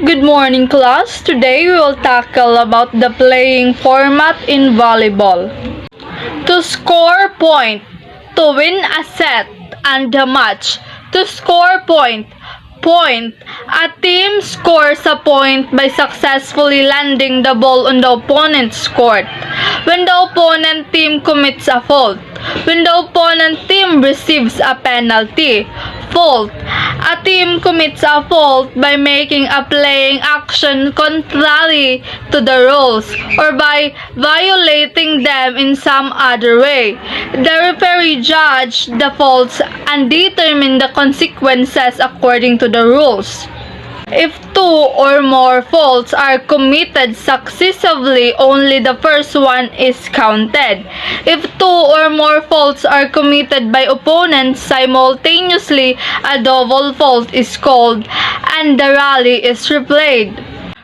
Good morning, class. Today we will tackle about the playing format in volleyball. To score point, to win a set and a match. To score point, a team scores a point by successfully landing the ball on the opponent's court. When the opponent team commits a fault. When the opponent team receives a penalty. Fault. A team commits a fault by making a playing action contrary to the rules or by violating them in some other way. The referee judges the faults and determine the consequences according to the rules. If two or more faults are committed successively, only the first one is counted. If two or more faults are committed by opponents simultaneously, a double fault is called and the rally is replayed.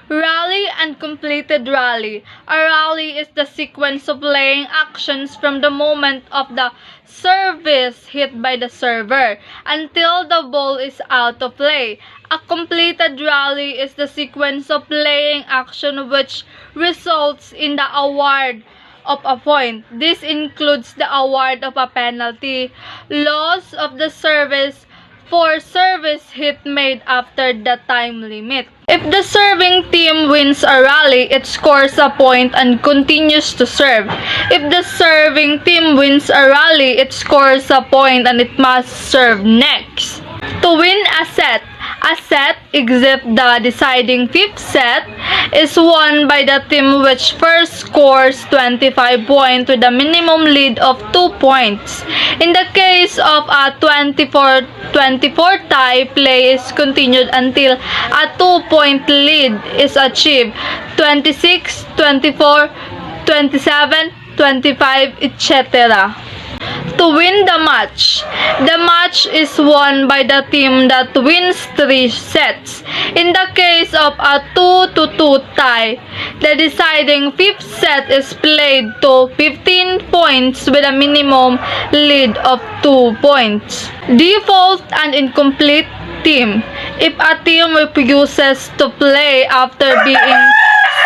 Rally and completed rally. A rally is the sequence of playing actions from the moment of the service hit by the server until the ball is out of play. A completed rally is the sequence of playing action which results in the award of a point. This includes the award of a penalty, loss of the service for service hit made after the time limit. If the serving team wins a rally, it scores a point and continues to serve. If the serving team wins a rally, it scores a point and it must serve next. To win a set except the deciding fifth set, is won by the team which first scores 25 points with a minimum lead of 2 points. In the case of a 24 tie, play is continued until a 2-point lead is achieved. 26, 24, 27, 25, etc. To win the match is won by the team that wins 3 sets. In the case of a 2-2 tie, the deciding 5th set is played to 15 points with a minimum lead of 2 points. Default and incomplete team. If a team refuses to play after being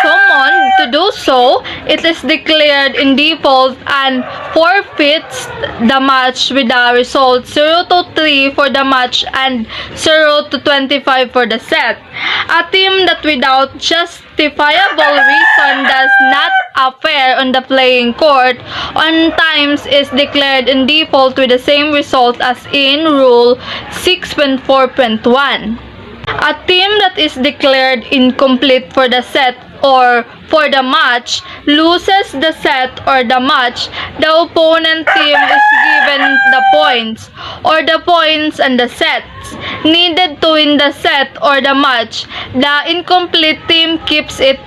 summoned to do so, it is declared in default and forfeits the match with the result 0-3 for the match and 0-25 for the set. A team that without justifiable reason does not appear on the playing court on times is declared in default with the same result as in Rule 6.4.1. A team that is declared incomplete for the set or for the match loses the set or the match. The opponent team is given the points and the sets needed to win the set or the match. The incomplete team keeps its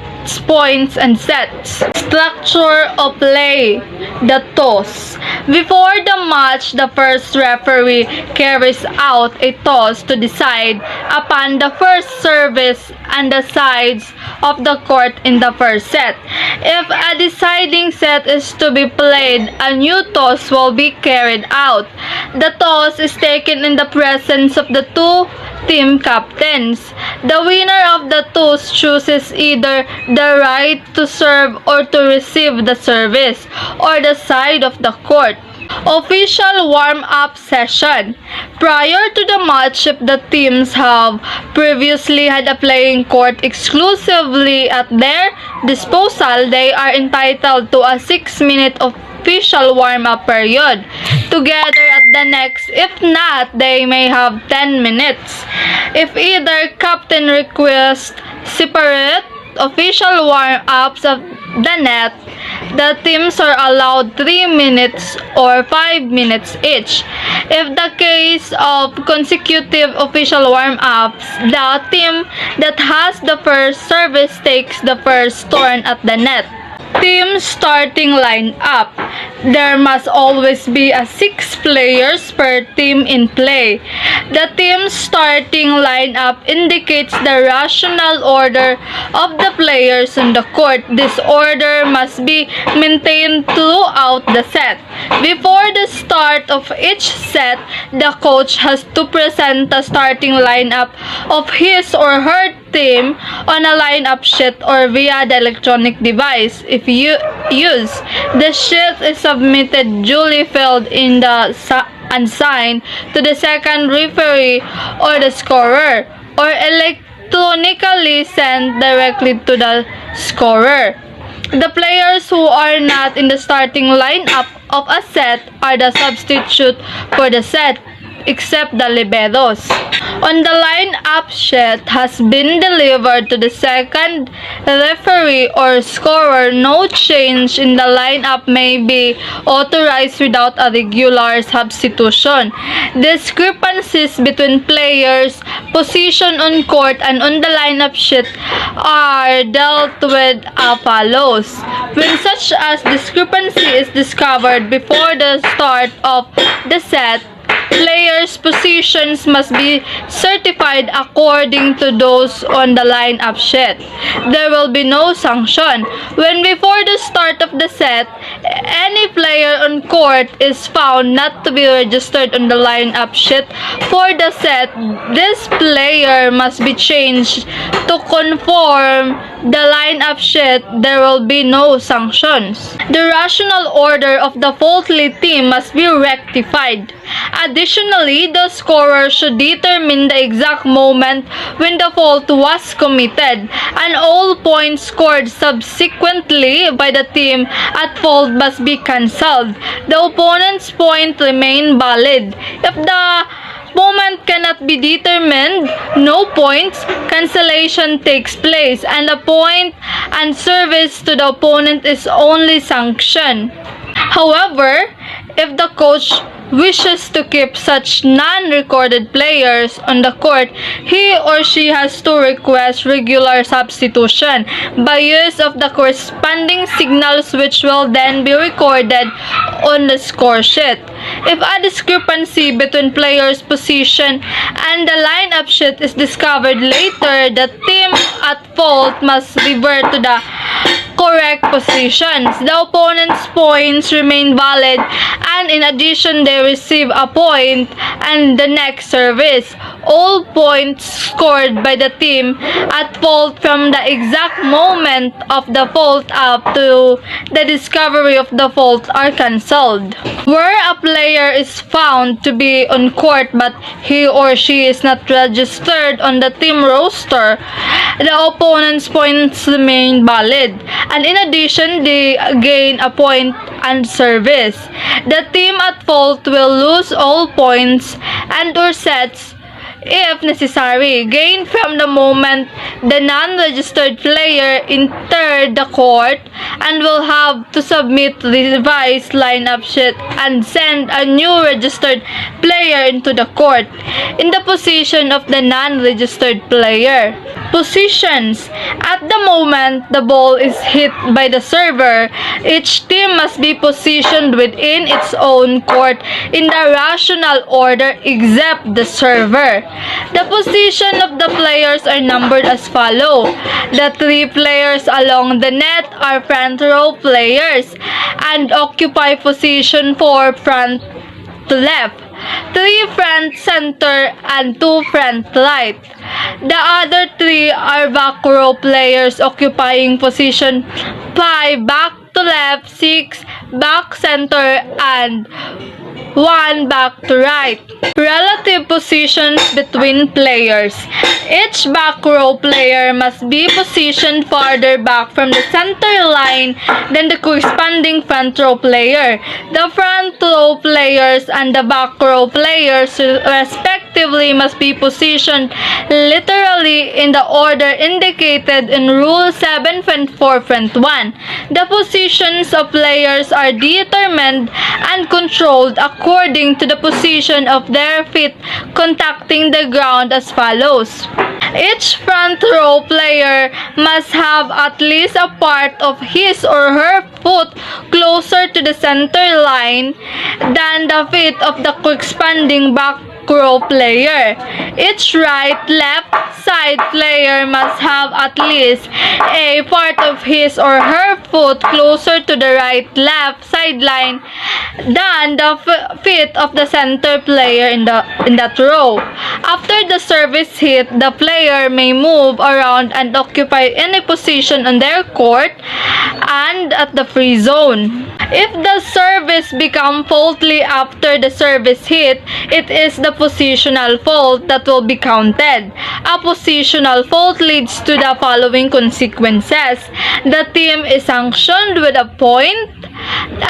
points and sets. Structure of play. The toss. Before the match, the first referee carries out a toss to decide upon the first service and the sides of the court in the first set. If a deciding set is to be played, a new toss will be carried out. The toss is taken in the presence of the two team captains. The winner of the toss chooses either the right to serve or to receive the service or the side of the court. Official warm-up session. Prior to the match, if the teams have previously had a playing court exclusively at their disposal, they are entitled to a 6-minute official warm-up period together at the next. If not, they may have 10 minutes. If either captain requests separate official warm-ups of the net, the teams are allowed 3 minutes or 5 minutes each. If the case of consecutive official warm-ups, the team that has the first service takes the first turn at the net. Team starting lineup. There must always be a 6 players per team in play. The team starting lineup indicates the rational order of the players on the court. This order must be maintained throughout the set. Before the start of each set, the coach has to present the starting lineup of his or her team on a lineup sheet or via the electronic device. If you use, the sheet is submitted duly filled in and signed to the second referee or the scorer, or electronically sent directly to the scorer. The players who are not in the starting lineup of a set are the substitute for the set, except the liberos. On the lineup sheet has been delivered to the second referee or scorer, no change in the lineup may be authorized without a regular substitution. Discrepancies between players' position on court and on the lineup sheet are dealt with as follows. When such as discrepancy is discovered before the start of the set, players' positions must be certified according to those on the lineup sheet. There will be no sanction. When before the start of the set, any player on court is found not to be registered on the lineup sheet for the set, this player must be changed to conform the lineup sheet. There will be no sanctions. The rational order of the faulty team must be rectified. Additionally, the scorer should determine the exact moment when the fault was committed, and all points scored subsequently by the team at fault must be cancelled. The opponent's point remain valid. If the moment cannot be determined, no points, cancellation takes place, and the point and service to the opponent is only sanctioned. However, if the coach wishes to keep such non-recorded players on the court, he or she has to request regular substitution by use of the corresponding signals, which will then be recorded on the score sheet. If a discrepancy between players' position and the lineup sheet is discovered later, the team at fault must revert to the correct positions. The opponent's points remain valid, and in addition they receive a point and the next service. All points scored by the team at fault from the exact moment of the fault up to the discovery of the fault are cancelled. Where a player is found to be on court but he or she is not registered on the team roster, the opponent's points remain valid, and in addition they gain a point and service. The team at fault will lose all points and or sets, if necessary, gained from the moment the non-registered player entered the court, and will have to submit revised lineup sheet and send a new registered player into the court in the position of the non-registered player. Positions. At the moment the ball is hit by the server, each team must be positioned within its own court in the rational order except the server. The position of the players are numbered as follows. The three players along the net are front row players and occupy position 4 front to left, 3 front center, and 2 front right. The other 3 are back row players occupying position 5 back to left, 6 back center, and 1 back to right. Relative positions between players. Each back row player must be positioned farther back from the center line than the corresponding front row player. The front row players and the back row players respectively must be positioned literally in the order indicated in Rule 7.4.1. The positions of players are determined and controlled according to the position of their feet contacting the ground as follows. Each front row player must have at least a part of his or her foot closer to the center line than the feet of the corresponding back back row player. Each right-left side player must have at least a part of his or her foot closer to the right-left sideline than the feet of the center player in that row. After the service hit, the player may move around and occupy any position on their court and at the free zone. If the service becomes faulty after the service hit, it is the positional fault that will be counted. A positional fault leads to the following consequences. The team is sanctioned with a point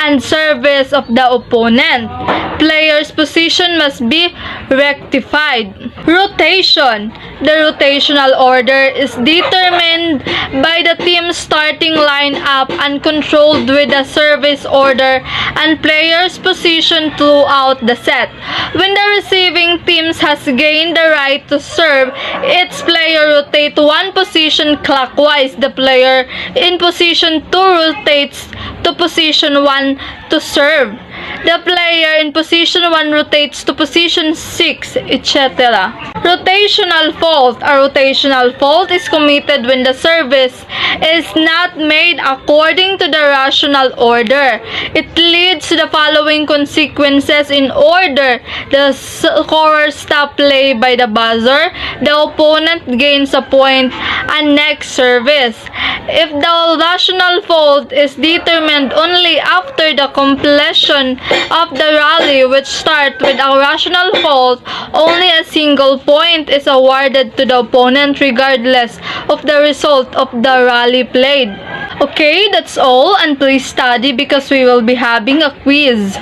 and service of the opponent. Player's position must be rectified. Rotation. The rotational order is determined by the team's starting lineup and controlled with the service order and player's position throughout the set. When the receiving team has gained the right to serve, its player rotates one position clockwise. The player in position 2 rotates to position 1 to serve. The player in position 1 rotates to position 6, etc. Rotational fault. A rotational fault is committed when the service is not made according to the rational order. It leads to the following consequences in order. The scorer stops play by the buzzer, the opponent gains a point, and next service. If the rational fault is determined only after the completion of the rally, which starts with a rational fault, only a single point is awarded to the opponent regardless of the result of the rally played. Okay, that's all, and please study because we will be having a quiz.